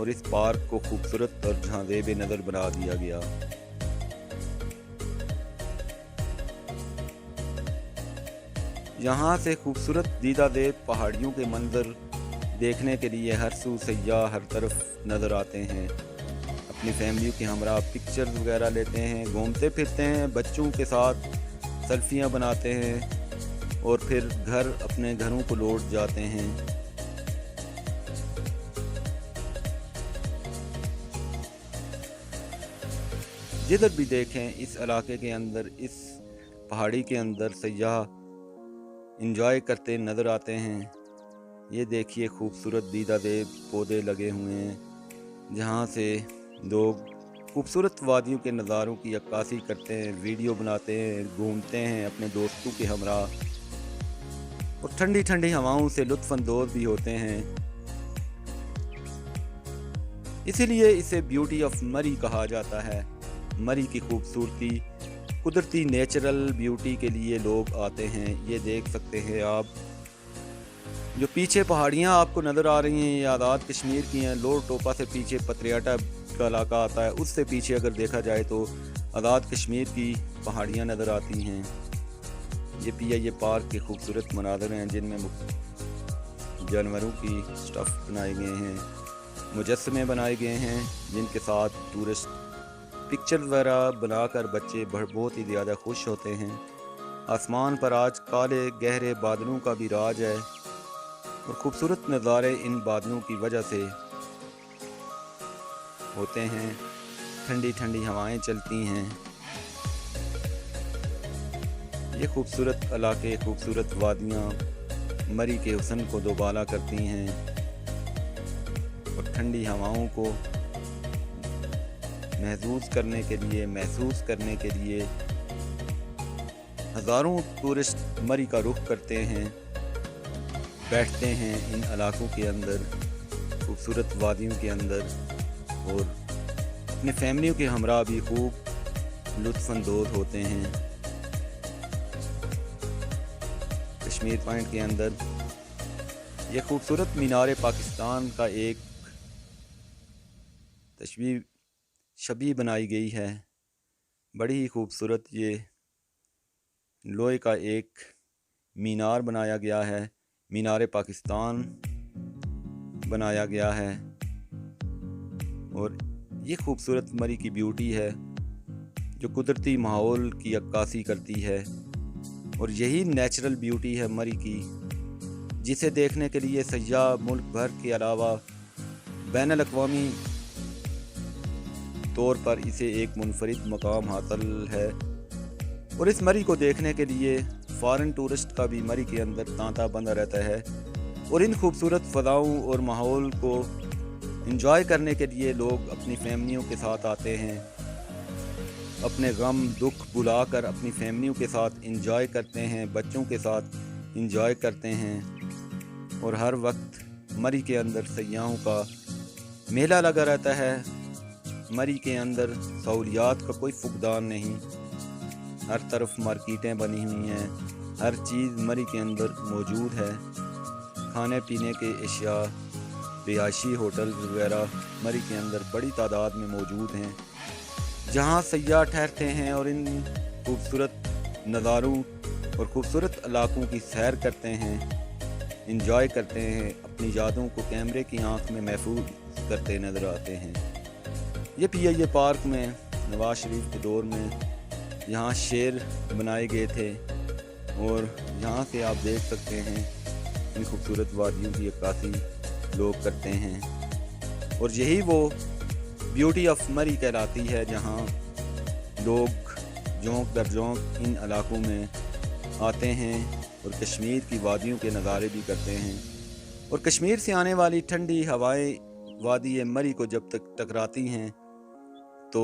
اور اس پارک کو خوبصورت اور جھاندیب نظر بنا دیا گیا۔ یہاں سے خوبصورت دیدہ دیب پہاڑیوں کے منظر دیکھنے کے لیے ہر سو سیاح ہر طرف نظر آتے ہیں، اپنی فیملیوں کے ہمراہ پکچرز وغیرہ لیتے ہیں، گھومتے پھرتے ہیں، بچوں کے ساتھ سیلفیاں بناتے ہیں اور پھر اپنے گھروں کو لوٹ جاتے ہیں۔ جدھر بھی دیکھیں اس علاقے کے اندر، اس پہاڑی کے اندر سیاح انجوائے کرتے نظر آتے ہیں۔ یہ دیکھیے خوبصورت دیدہ دیب پودے لگے ہوئے ہیں، جہاں سے لوگ خوبصورت وادیوں کے نظاروں کی عکاسی کرتے ہیں، ویڈیو بناتے ہیں، گھومتے ہیں اپنے دوستوں کے ہمراہ اور ٹھنڈی ٹھنڈی ہواؤں سے لطف اندوز بھی ہوتے ہیں۔ اسی لیے اسے بیوٹی آف مری کہا جاتا ہے۔ مری کی خوبصورتی، قدرتی نیچرل بیوٹی کے لیے لوگ آتے ہیں۔ یہ دیکھ سکتے ہیں آپ، جو پیچھے پہاڑیاں آپ کو نظر آ رہی ہیں یہ آزاد کشمیر کی ہیں۔ لوڈ ٹوپا سے پیچھے پتریاٹا کا علاقہ آتا ہے، اس سے پیچھے اگر دیکھا جائے تو آزاد کشمیر کی پہاڑیاں نظر آتی ہیں۔ یہ PIA پارک کے خوبصورت مناظر ہیں، جن میں جانوروں کی سٹف بنائے گئے ہیں، مجسمے بنائے گئے ہیں، جن کے ساتھ ٹورسٹ پکچر وغیرہ بنا کر بچے بہت ہی زیادہ خوش ہوتے ہیں۔ آسمان پر آج کالے گہرے بادلوں کا بھی راج ہے اور خوبصورت نظارے ان بادلوں کی وجہ سے ہوتے ہیں، ٹھنڈی ٹھنڈی ہوائیں چلتی ہیں۔ یہ خوبصورت علاقے، خوبصورت وادیاں مری کے حسن کو دوبالا کرتی ہیں اور ٹھنڈی ہواؤں کو محسوس کرنے کے لیے ہزاروں ٹورسٹ مری کا رخ کرتے ہیں، بیٹھتے ہیں ان علاقوں کے اندر، خوبصورت وادیوں کے اندر، اور اپنے فیملیوں کے ہمراہ بھی خوب لطف اندوز ہوتے ہیں۔ کشمیر پوائنٹ کے اندر یہ خوبصورت مینار پاکستان کا ایک شبیہ بنائی گئی ہے، بڑی ہی خوبصورت یہ لوہے کا ایک مینار بنایا گیا ہے، مینار پاکستان بنایا گیا ہے، اور یہ خوبصورت مری کی بیوٹی ہے جو قدرتی ماحول کی عکاسی کرتی ہے، اور یہی نیچرل بیوٹی ہے مری کی، جسے دیکھنے کے لیے سیاح ملک بھر کے علاوہ بین الاقوامی طور پر اسے ایک منفرد مقام حاصل ہے، اور اس مری کو دیکھنے کے لیے فارن ٹورسٹ کا بھی مری کے اندر تانتا بندہ رہتا ہے، اور ان خوبصورت فضاؤں اور ماحول کو انجوائے کرنے کے لیے لوگ اپنی فیملیوں کے ساتھ آتے ہیں، اپنے غم دکھ بھلا کر اپنی فیملیوں کے ساتھ انجوائے کرتے ہیں، بچوں کے ساتھ انجوائے کرتے ہیں، اور ہر وقت مری کے اندر سیاحوں کا میلہ لگا رہتا ہے۔ مری کے اندر سہولیات کا کوئی فقدان نہیں، ہر طرف مارکیٹیں بنی ہوئی ہیں، ہر چیز مری کے اندر موجود ہے، کھانے پینے کے اشیاء، رہائشی ہوٹل وغیرہ مری کے اندر بڑی تعداد میں موجود ہیں، جہاں سیاح ٹھہرتے ہیں اور ان خوبصورت نظاروں اور خوبصورت علاقوں کی سیر کرتے ہیں، انجوائے کرتے ہیں، اپنی یادوں کو کیمرے کی آنکھ میں محفوظ کرتے نظر آتے ہیں۔ یہ PIA پارک میں نواز شریف کے دور میں یہاں شیر بنائے گئے تھے، اور یہاں سے آپ دیکھ سکتے ہیں ان خوبصورت وادیوں کی عکاسی لوگ کرتے ہیں، اور یہی وہ بیوٹی آف مری کہلاتی ہے، جہاں لوگ جونک در جونک ان علاقوں میں آتے ہیں اور کشمیر کی وادیوں کے نظارے بھی کرتے ہیں، اور کشمیر سے آنے والی ٹھنڈی ہوائیں وادی مری کو جب تک ٹکراتی ہیں تو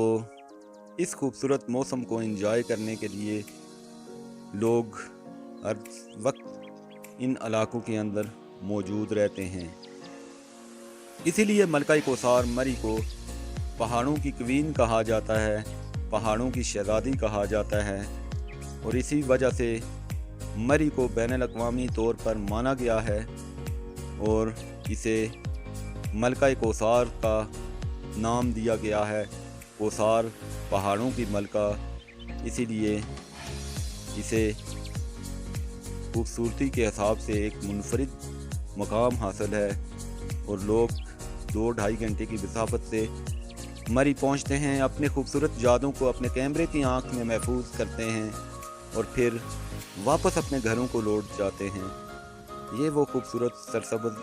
اس خوبصورت موسم کو انجوائے کرنے کے لیے لوگ ہر وقت ان علاقوں کے اندر موجود رہتے ہیں۔ اسی لیے ملکہ کوثر مری کو پہاڑوں کی کوین کہا جاتا ہے، پہاڑوں کی شہزادی کہا جاتا ہے، اور اسی وجہ سے مری کو بین الاقوامی طور پر مانا گیا ہے، اور اسے ملکہ کوثر کا نام دیا گیا ہے۔ کوثر پہاڑوں کی ملکہ، اسی لیے اسے خوبصورتی کے حساب سے ایک منفرد مقام حاصل ہے، اور لوگ 2-2.5 گھنٹے کی مسافت سے مری پہنچتے ہیں، اپنے خوبصورت یادوں کو اپنے کیمرے کی آنکھ میں محفوظ کرتے ہیں اور پھر واپس اپنے گھروں کو لوٹ جاتے ہیں۔ یہ وہ خوبصورت سرسبز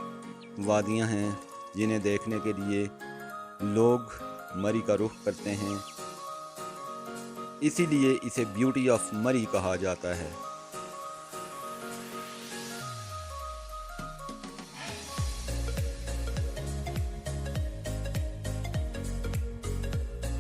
وادیاں ہیں جنہیں دیکھنے کے لیے لوگ مری کا رخ کرتے ہیں، اسی لیے اسے بیوٹی آف مری کہا جاتا ہے۔